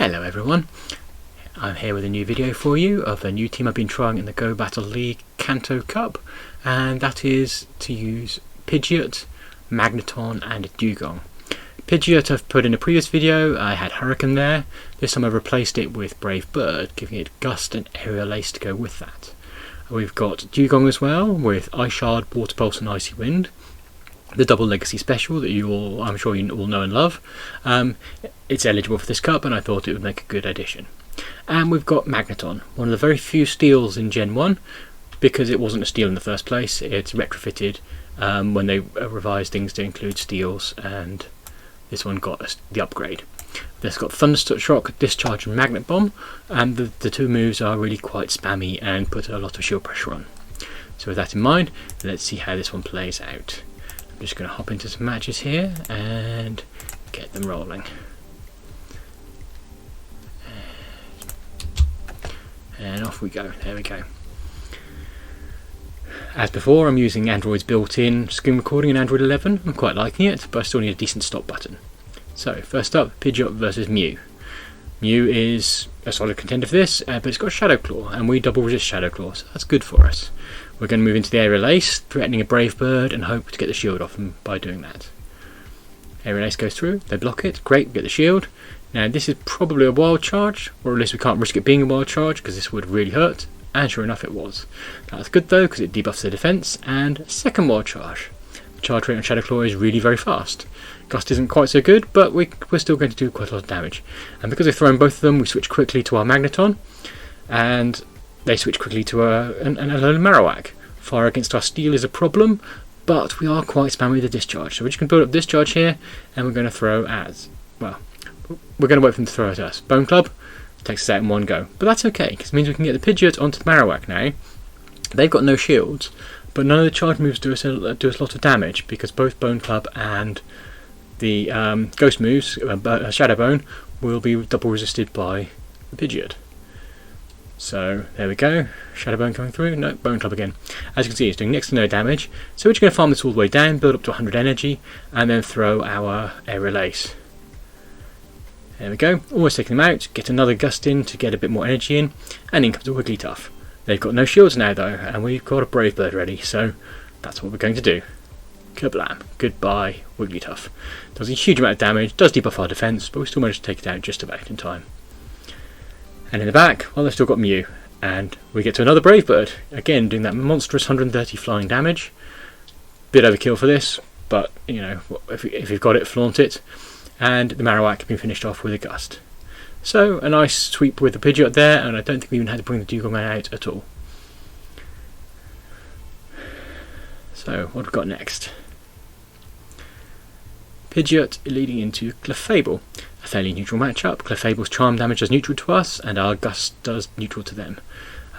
Hello everyone, I'm here with a new video for you of a new team I've been trying in the Go Battle League Kanto Cup, and that is to use Pidgeot, Magneton and Dewgong. Pidgeot I've put in a previous video. I had Hurricane there. This time I've replaced it with Brave Bird, giving it Gust and Aerial Ace to go with that. We've got Dewgong as well with Ice Shard, Water Pulse and Icy Wind. The double legacy special that I'm sure you all know and love. It's eligible for this cup and I thought it would make a good addition. And we've got Magneton, one of the very few steals in Gen 1, because it wasn't a steal in the first place. It's retrofitted when they revised things to include steals, and this one got the upgrade. This got Thundershock, Discharge and Magnet Bomb, and the two moves are really quite spammy and put a lot of shield pressure on. So with that in mind, let's see how this one plays out. I'm just going to hop into some matches here and get them rolling. And off we go. There we go. As before, I'm using Android's built-in screen recording in Android 11. I'm quite liking it, but I still need a decent stop button. So first up, Pidgeot versus Mew. Mew is a solid contender for this, but it's got Shadow Claw, and we double resist Shadow Claw, so that's good for us. We're going to move into the Aerial Ace, threatening a Brave Bird, and hope to get the shield off them by doing that. Aerial Ace goes through, they block it, great, we get the shield. Now this is probably a wild charge, or at least we can't risk it being a wild charge because this would really hurt, and sure enough it was. That's good though because it debuffs their defense, and second wild charge. The charge rate on Shadow Claw is really very fast. Gust isn't quite so good, but we're still going to do quite a lot of damage. And because they've thrown both of them, we switch quickly to our Magneton, and they switch quickly to a Marowak. Fire against our steel is a problem, but we are quite spammy with the Discharge. So we're just going to build up Discharge here, and we're going to throw at, well, we're going to wait for them to throw at us. Bone Club takes us out in one go. But that's okay, because it means we can get the Pidgeot onto the Marowak now. They've got no shields, but none of the charge moves do us a lot of damage, because both Bone Club and the Ghost moves, Shadow Bone, will be double resisted by the Pidgeot. So there we go, Shadow Bone coming through, no, Bone Club again. As you can see, it's doing next to no damage, so we're just going to farm this all the way down, build up to 100 energy, and then throw our Aerial Ace. There we go, almost taking them out, get another Gust in to get a bit more energy in, and in comes a Wigglytuff. They've got no shields now though, and we've got a Brave Bird ready, so that's what we're going to do. Kablam, goodbye Wigglytuff. Does a huge amount of damage, does debuff our defense, but we still managed to take it out just about in time. And in the back, well, they've still got Mew, and we get to another Brave Bird, again doing that monstrous 130 flying damage. Bit overkill for this, but you know, if you've got it, flaunt it. And the Marowak has been finished off with a Gust. So a nice sweep with the Pidgeot there, and I don't think we even had to bring the Dewgong out at all. So what have we got next? Pidgeot leading into Clefable. A fairly neutral matchup. Clefable's charm damage does neutral to us, and our Gust does neutral to them.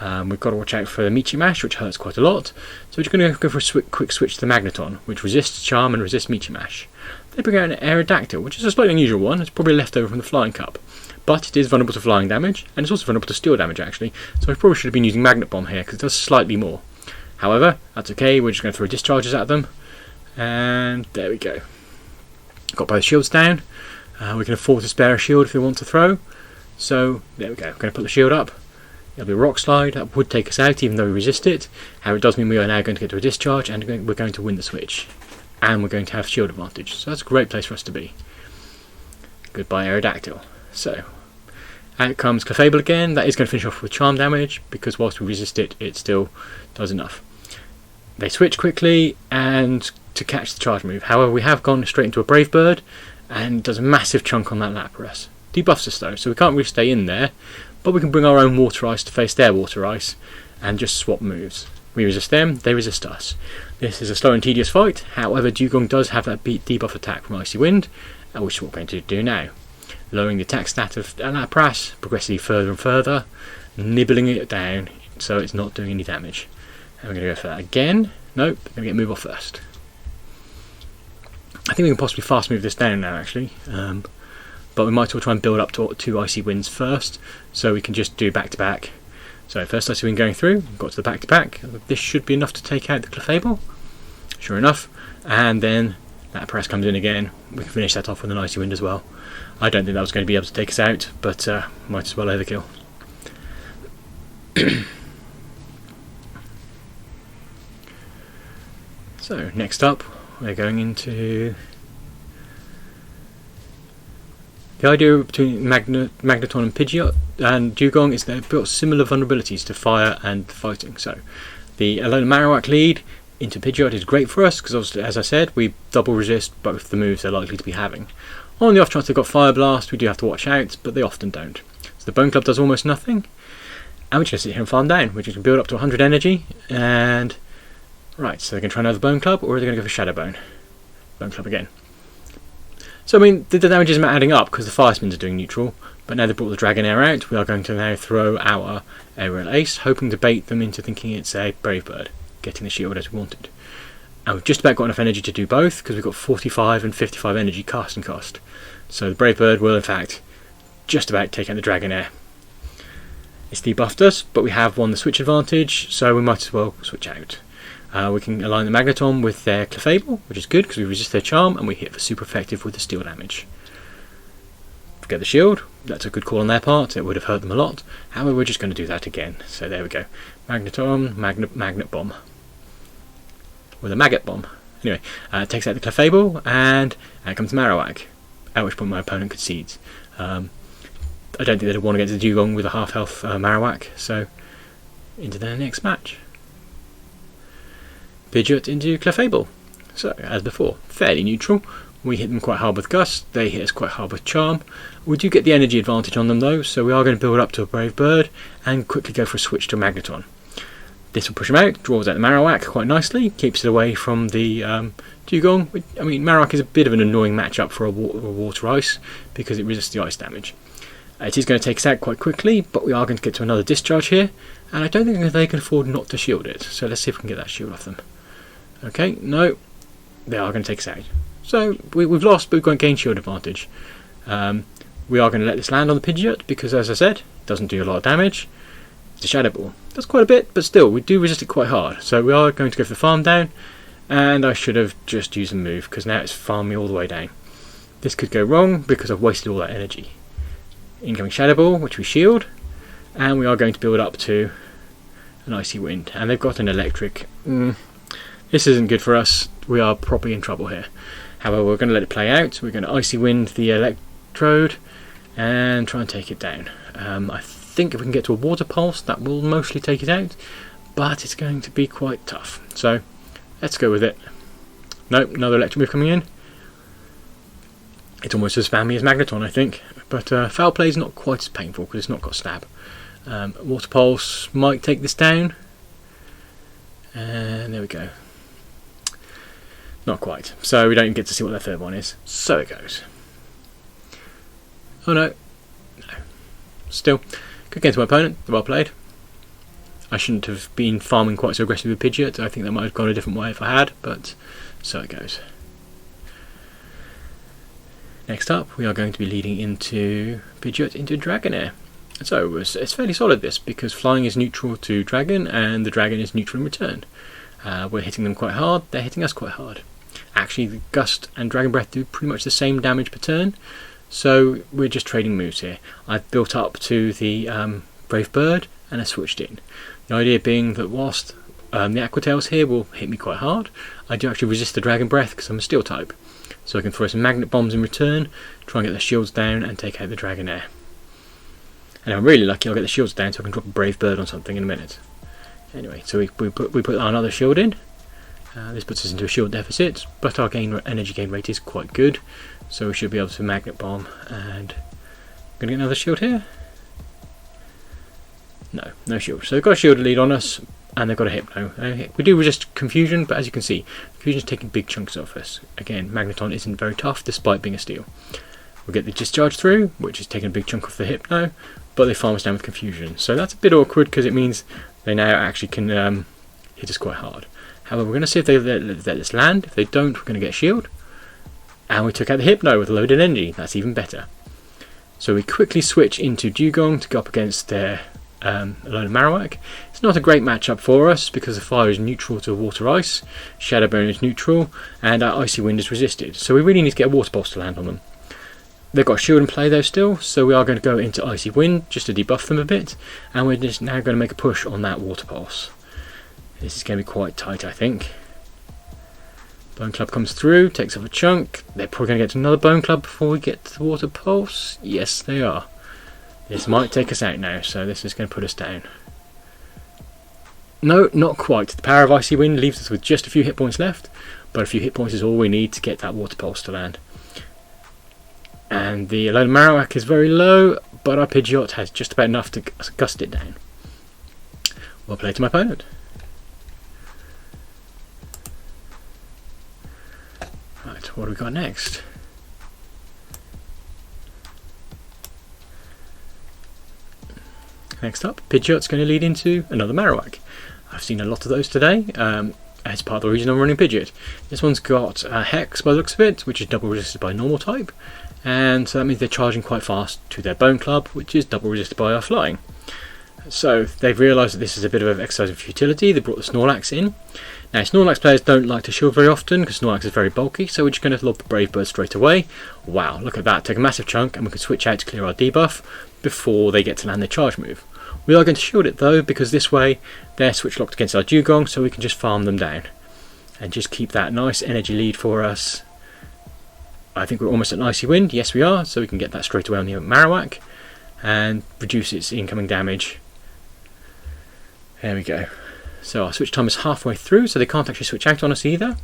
We've got to watch out for the Meaty Mash, which hurts quite a lot. So we're just going to go for a quick switch to the Magneton, which resists charm and resists Meaty Mash. They bring out an Aerodactyl, which is a slightly unusual one. It's probably left over from the Flying Cup, but it is vulnerable to flying damage, and it's also vulnerable to steel damage actually. So we probably should have been using Magnet Bomb here because it does slightly more. However, that's okay. We're just going to throw discharges at them, and there we go. Got both shields down. We can afford to spare a shield if we want to throw. So there we go. We're going to put the shield up. It'll be a Rock Slide. That would take us out even though we resist it. However, it does mean we are now going to get to a Discharge, and we're going to win the switch. And we're going to have shield advantage. So that's a great place for us to be. Goodbye Aerodactyl. So out comes Clefable again. That is going to finish off with charm damage, because whilst we resist it, it still does enough. They switch quickly and to catch the charge move. However, we have gone straight into a Brave Bird, and does a massive chunk on that Lapras. Debuffs us though, so we can't really stay in there, but we can bring our own Water Ice to face their Water Ice, and just swap moves. We resist them, they resist us. This is a slow and tedious fight, however Dewgong does have that debuff attack from Icy Wind, which is what we're going to do now. Lowering the attack stat of Lapras progressively further and further, nibbling it down so it's not doing any damage. And we're going to go for that again. Nope, we're going to get move off first. I think we can possibly fast move this down now actually, but we might as well try and build up to 2 Icy Winds first, so we can just do back to back. So first Icy Wind going through, got to the back to back. This should be enough to take out the Clefable, sure enough, and then That press comes in again. We can finish that off with an Icy Wind as well. I don't think that was going to be able to take us out, but might as well overkill. So next up, we're going into the idea between Magneton and Pidgeot and Dewgong is they've built similar vulnerabilities to fire and fighting. So the Alolan Marowak lead into Pidgeot is great for us because, obviously, as I said, we double resist both the moves they're likely to be having. On the off chance they've got Fire Blast, we do have to watch out, but they often don't. So the Bone Club does almost nothing, and we're just going to sit here and farm down. We're just going to build up to 100 energy, and right, so they're going to try another Bone Club, or are they going to go for Shadow Bone? Bone Club again. So I mean, the damage isn't adding up because the Fire Spins are doing neutral, but now they've brought the Dragonair out, we are going to now throw our Aerial Ace, hoping to bait them into thinking it's a Brave Bird, getting the shield as we wanted. And we've just about got enough energy to do both because we've got 45 and 55 energy cast and cost. So the Brave Bird will in fact just about take out the Dragonair. It's debuffed us, but we have won the switch advantage, so we might as well switch out. We can align the Magneton with their Clefable, which is good because we resist their charm and we hit for super effective with the steel damage. Get the shield, that's a good call on their part, it would have hurt them a lot. However, we're just going to do that again. So there we go. Magneton, Magnet Bomb. With a Maggot Bomb. Anyway, takes out the Clefable and out comes Marowak, at which point my opponent concedes. I don't think they'd want to get to Dewgong with a half health Marowak, so into their next match. Pidgeot into Clefable. So, as before, fairly neutral. We hit them quite hard with Gust, they hit us quite hard with Charm. We do get the energy advantage on them though, so we are going to build up to a Brave Bird and quickly go for a switch to Magneton. This will push him out, draws out the Marowak quite nicely, keeps it away from the Dewgong. I mean, Marowak is a bit of an annoying matchup for a Water Ice because it resists the ice damage. It is going to take us out quite quickly, but we are going to get to another Discharge here, and I don't think they can afford not to shield it, so let's see if we can get that shield off them. Okay, no, they are going to take us out. So we've lost, but we've got to gain shield advantage. We are going to let this land on the Pidgeot because, as I said, it doesn't do a lot of damage. It's a Shadow Ball. Does quite a bit, but still, we do resist it quite hard. So we are going to go for the farm down, and I should have just used a move because now it's farming me all the way down. This could go wrong because I've wasted all that energy. Incoming Shadow Ball, which we shield, and we are going to build up to an Icy Wind. And they've got an Electric. This isn't good for us. We are properly in trouble here. However, we're going to let it play out. We're going to Icy Wind the Electrode and try and take it down. I think if we can get to a Water Pulse, that will mostly take it out, but it's going to be quite tough. So let's go with it. Nope, another Electric move coming in. It's almost as spammy as Magneton, I think, but Foul Play is not quite as painful because it's not got Stab. Water Pulse might take this down, and there we go. Not quite. So we don't even get to see what their third one is. So it goes. Oh no. No. Still, good game to my opponent. Well played. I shouldn't have been farming quite so aggressively with Pidgeot. I think that might have gone a different way if I had, but so it goes. Next up, we are going to be leading into Pidgeot into Dragonair. So it's fairly solid this, because flying is neutral to Dragon, and the Dragon is neutral in return. We're hitting them quite hard, they're hitting us quite hard. Actually, the Gust and Dragon Breath do pretty much the same damage per turn, so we're just trading moves here. I've built up to the Brave Bird, and I switched in. The idea being that whilst the Aqua Tails here will hit me quite hard, I do actually resist the Dragon Breath because I'm a Steel type. So I can throw some Magnet Bombs in return, try and get the shields down and take out the Dragonair. And if I'm really lucky, I'll get the shields down so I can drop a Brave Bird on something in a minute. Anyway, so we put another shield in. This puts us into a shield deficit, but our energy gain rate is quite good, so we should be able to Magnet Bomb. And I'm going to get another shield here. No shield. So they've got a shield lead on us, and they've got a Hypno. We do resist Confusion, but as you can see, Confusion's taking big chunks off us. Again, Magneton isn't very tough despite being a Steel. We'll get the Discharge through, which is taking a big chunk off the Hypno, but they farm us down with Confusion. So that's a bit awkward because it means they now actually can hit us quite hard. However, we're going to see if they let this land. If they don't, we're going to get a shield. And we took out the Hypno with loaded energy. That's even better. So we quickly switch into Dewgong to go up against their Alolan Marowak. It's not a great matchup for us because the fire is neutral to water ice, shadow burn is neutral, and our icy wind is resisted. So we really need to get a water pulse to land on them. They've got a shield in play though still, so we are going to go into icy wind just to debuff them a bit, and we're just now going to make a push on that water pulse. This is going to be quite tight, I think. Bone Club comes through, takes off a chunk. They're probably going to get to another Bone Club before we get to the water pulse. Yes, they are. This might take us out now, so this is going to put us down. No, not quite. The power of Icy Wind leaves us with just a few hit points left, but a few hit points is all we need to get that water pulse to land. And the Alolan Marowak is very low, but our Pidgeot has just about enough to gust it down. Well played to my opponent. Right, what do we got next? Next up, Pidgeot's going to lead into another Marowak. I've seen a lot of those today, as part of the reason I'm running Pidgeot. This one's got Hex by the looks of it, which is double resisted by normal type, and so that means they're charging quite fast to their Bone Club, which is double resisted by our flying. So they've realised that this is a bit of an exercise of futility. They brought the Snorlax in. Now Snorlax players don't like to shield very often because Snorlax is very bulky, so we're just going to lob the Brave Bird straight away. Wow, look at that, take a massive chunk and we can switch out to clear our debuff before they get to land their charge move. We are going to shield it though, because this way they're switch locked against our Dewgong, so we can just farm them down and just keep that nice energy lead for us. I think we're almost at an Icy Wind. Yes we are, so we can get that straight away on the Marowak and reduce its incoming damage. There we go. So our switch time is halfway through, so they can't actually switch out on us either.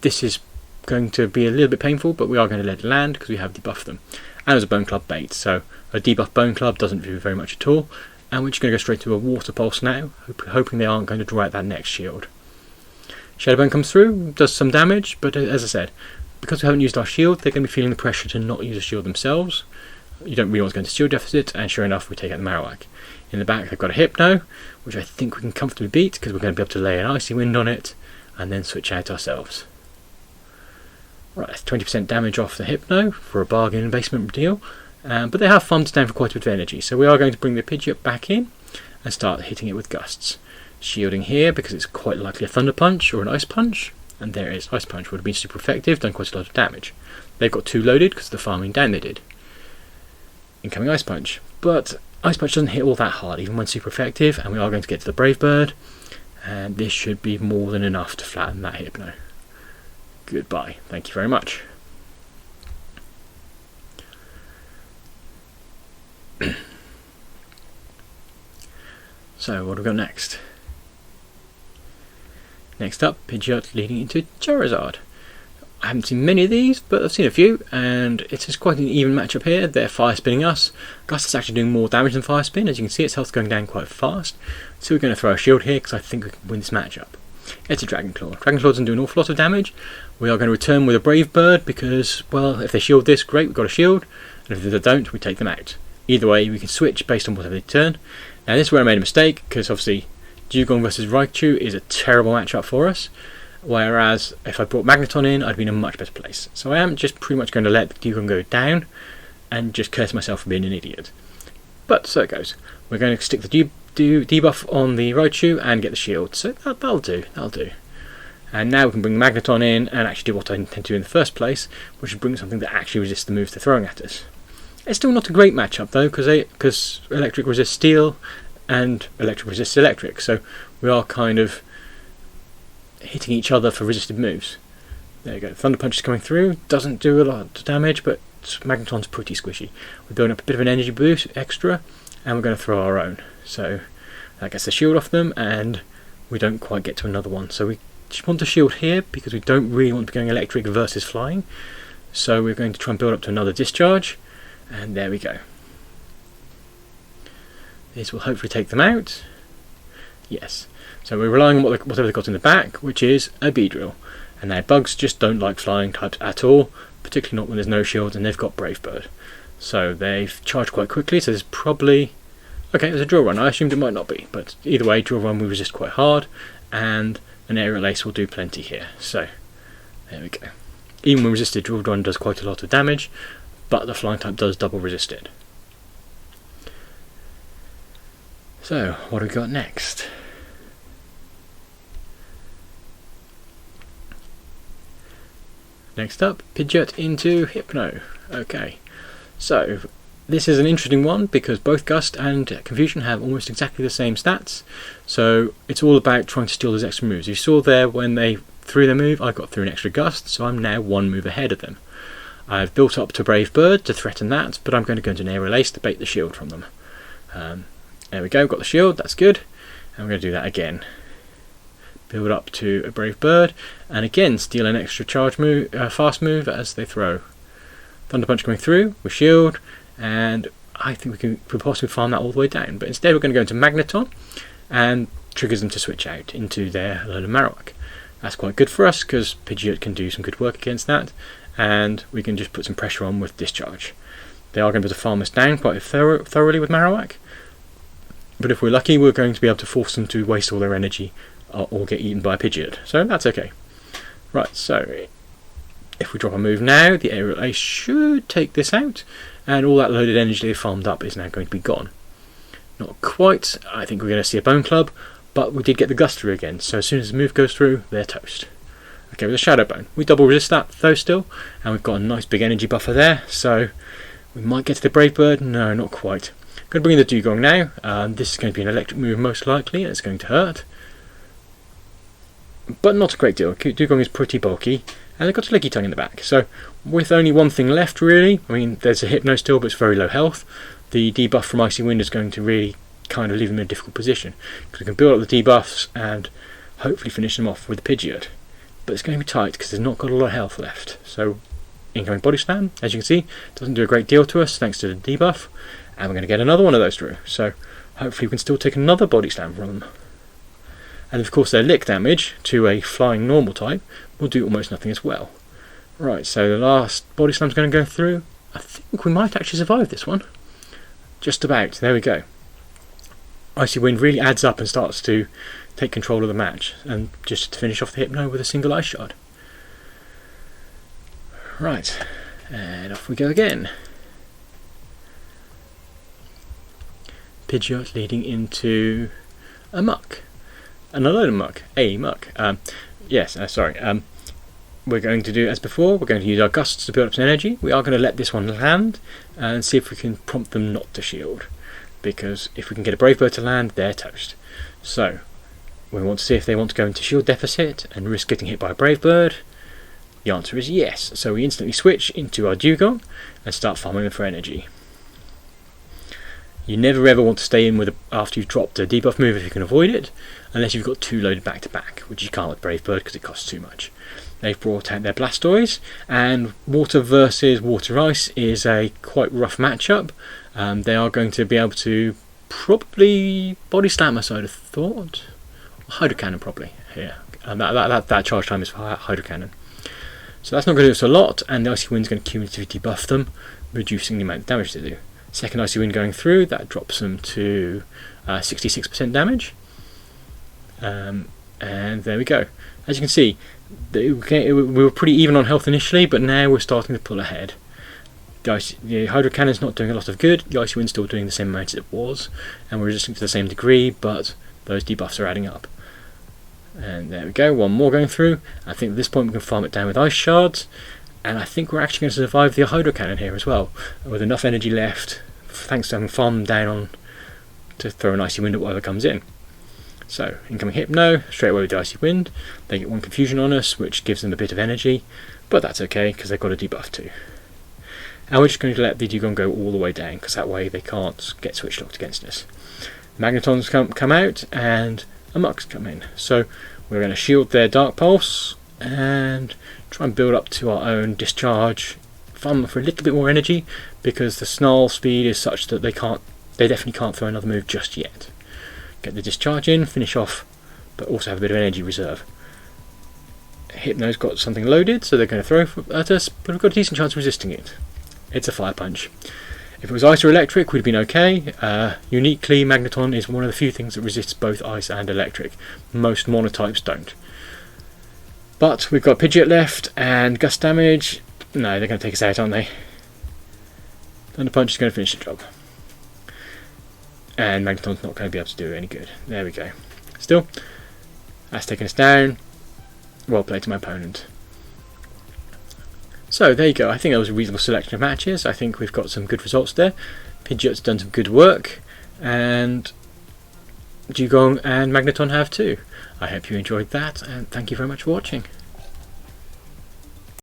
This is going to be a little bit painful, but we are going to let it land because we have debuffed them. And there's a Bone Club bait, so a debuff Bone Club doesn't do very much at all. And we're just going to go straight to a Water Pulse now, hoping they aren't going to draw out that next shield. Shadow Bone comes through, does some damage, but as I said, because we haven't used our shield, they're going to be feeling the pressure to not use a shield themselves. You don't really want to go into shield deficit, and sure enough, we take out the Marowak. In the back, they've got a Hypno, which I think we can comfortably beat because we're going to be able to lay an Icy Wind on it and then switch out ourselves. Right, 20% damage off the Hypno for a bargain basement deal, but they have farmed down for quite a bit of energy, so we are going to bring the Pidgeot back in and start hitting it with Gusts. Shielding here because it's quite likely a Thunder Punch or an Ice Punch, and there it is. Ice Punch would have been super effective, done quite a lot of damage. They've got 2 loaded because of the farming down they did. Incoming Ice Punch, but Ice Punch doesn't hit all that hard even when super effective, and we are going to get to the Brave Bird, and this should be more than enough to flatten that Hypno. Goodbye, thank you very much. So what do we got next? Next up, Pidgeot leading into Charizard. I haven't seen many of these, but I've seen a few, and it is quite an even matchup here. They're fire spinning us. Gust is actually doing more damage than fire spin. As you can see, its health's going down quite fast. So we're going to throw a shield here because I think we can win this matchup. It's a Dragon Claw. Dragon Claw doesn't do an awful lot of damage. We are going to return with a Brave Bird because, well, if they shield this, great, we've got a shield, and if they don't, we take them out. Either way, we can switch based on whatever they turn. Now this is where I made a mistake, because obviously Dewgong versus Raichu is a terrible matchup for us, whereas if I brought Magneton in, I'd be in a much better place. So I am just pretty much going to let Dewgong go down and just curse myself for being an idiot. But so it goes. We're going to stick the debuff on the Raichu and get the shield, so that'll do. And now we can bring Magneton in and actually do what I intend to do in the first place, which is bring something that actually resists the moves they're throwing at us. It's still not a great matchup though, because electric resists steel and electric resists electric, so we are kind of hitting each other for resisted moves. There you go, Thunder Punch is coming through, doesn't do a lot of damage, but Magneton's pretty squishy. We're building up a bit of an energy boost extra, and we're going to throw our own. So that gets the shield off them, and we don't quite get to another one. So we just want to shield here, because we don't really want to be going electric versus flying. So we're going to try and build up to another Discharge, and there we go. This will hopefully take them out. Yes. So we're relying on whatever they've got in the back, which is a Beedrill. And now bugs just don't like flying types at all, particularly not when there's no shields and they've got Brave Bird. So they've charged quite quickly, so there's probably... Okay, there's a Drill Run. I assumed it might not be, but either way, Drill Run we resist quite hard, and an Aerial Ace will do plenty here. So, there we go. Even when resisted, Drill Run does quite a lot of damage, but the flying type does double resist it. So, what have we got next? Next up, Pidgeot into Hypno. Okay, so this is an interesting one because both Gust and Confusion have almost exactly the same stats. So it's all about trying to steal those extra moves. You saw there when they threw their move, I got through an extra Gust, so I'm now one move ahead of them. I've built up to Brave Bird to threaten that, but I'm going to go into an Aerial Ace to bait the shield from them. There we go, got the shield, that's good. And we're going to do that again. Build up to a Brave Bird, and again steal an extra charge move, fast move as they throw. Thunder Punch coming through with shield, and I think we could possibly farm that all the way down. But instead we're going to go into Magneton, and triggers them to switch out into their Alolan Marowak. That's quite good for us because Pidgeot can do some good work against that, and we can just put some pressure on with Discharge. They are going to be able to farm us down quite thoroughly with Marowak, but if we're lucky we're going to be able to force them to waste all their energy or get eaten by a Pidgeot, so that's okay. Right, so if we drop a move now, the Aerial Ace should take this out, and all that loaded energy they farmed up is now going to be gone. Not quite, I think we're going to see a Bone Club, but we did get the Gust through again, so as soon as the move goes through, they're toast. Okay, with a Shadow Bone, we double resist that though still, and we've got a nice big energy buffer there, so we might get to the Brave Bird. No, not quite. I'm going to bring in the Dewgong now. This is going to be an electric move most likely, and it's going to hurt. But not a great deal. Dewgong is pretty bulky, and they've got a Licky Tongue in the back. So, with only one thing left really, I mean, there's a Hypno still, but it's very low health. The debuff from Icy Wind is going to really kind of leave them in a difficult position, because we can build up the debuffs and hopefully finish them off with the Pidgeot. But it's going to be tight because they've not got a lot of health left. So, incoming Body Slam, as you can see, doesn't do a great deal to us thanks to the debuff, and we're going to get another one of those through. So, hopefully we can still take another Body Slam from them. And of course their lick damage to a flying normal type will do almost nothing as well. Right, so the last Body Slam's going to go through. I think we might actually survive this one. Just about, there we go. Icy Wind really adds up and starts to take control of the match, and just to finish off the Hypno with a single Ice Shard. Right, and off we go again. Pidgeot leading into a Muck. Another Muck, a Muck. We're going to do as before, we're going to use our Gusts to build up some energy. We are going to let this one land and see if we can prompt them not to shield, because if we can get a Brave Bird to land, they're toast. So, we want to see if they want to go into shield deficit and risk getting hit by a Brave Bird. The answer is yes, so we instantly switch into our Dewgong and start farming them for energy. You never ever want to stay in with after you've dropped a debuff move if you can avoid it, unless you've got two loaded back to back, which you can't with Brave Bird because it costs too much. They've brought out their Blastoise, and Water versus Water Ice is a quite rough matchup. They are going to be able to probably Body Slam us, I'd have thought. Hydro Cannon probably here. That charge time is for Hydro Cannon. So that's not going to do us a lot, and the Icy Wind's going to cumulatively debuff them, reducing the amount of damage they do. Second Icy Wind going through, that drops them to 66% damage. And there we go. As you can see, we were pretty even on health initially, but now we're starting to pull ahead. The Hydro Cannon's not doing a lot of good, the Icy Wind's still doing the same amount as it was, and we're resisting to the same degree, but those debuffs are adding up. And there we go, one more going through. I think at this point we can farm it down with Ice Shards, and I think we're actually going to survive the Hydro Cannon here as well, with enough energy left, thanks to having farmed them down on to throw an Icy Wind at whatever comes in. So, incoming Hypno, straight away with the Icy Wind. They get one Confusion on us, which gives them a bit of energy, but that's okay, because they've got a debuff too. And we're just going to let the Dewgong go all the way down, because that way they can't get switch locked against us. Magnetons come out, and a Muck's come in. So, we're going to shield their Dark Pulse, and try and build up to our own Discharge, farm them for a little bit more energy, because the Snarl speed is such that they definitely can't throw another move just yet. Get the Discharge in, finish off, but also have a bit of energy reserve. Hypno's got something loaded, so they're going to throw at us, but we've got a decent chance of resisting it. It's a Fire Punch. If it was Ice or Electric, we'd have been okay. Uniquely, Magneton is one of the few things that resists both Ice and Electric. Most monotypes don't. But we've got Pidgeot left, and Gust damage. No, they're going to take us out, aren't they? Thunder Punch is going to finish the job. and Magneton's not going to be able to do any good. There we go. Still, that's taken us down. Well played to my opponent. So there you go. I think that was a reasonable selection of matches. I think we've got some good results there. Pidgeot's done some good work, and Dewgong and Magneton have too. I hope you enjoyed that, and thank you very much for watching.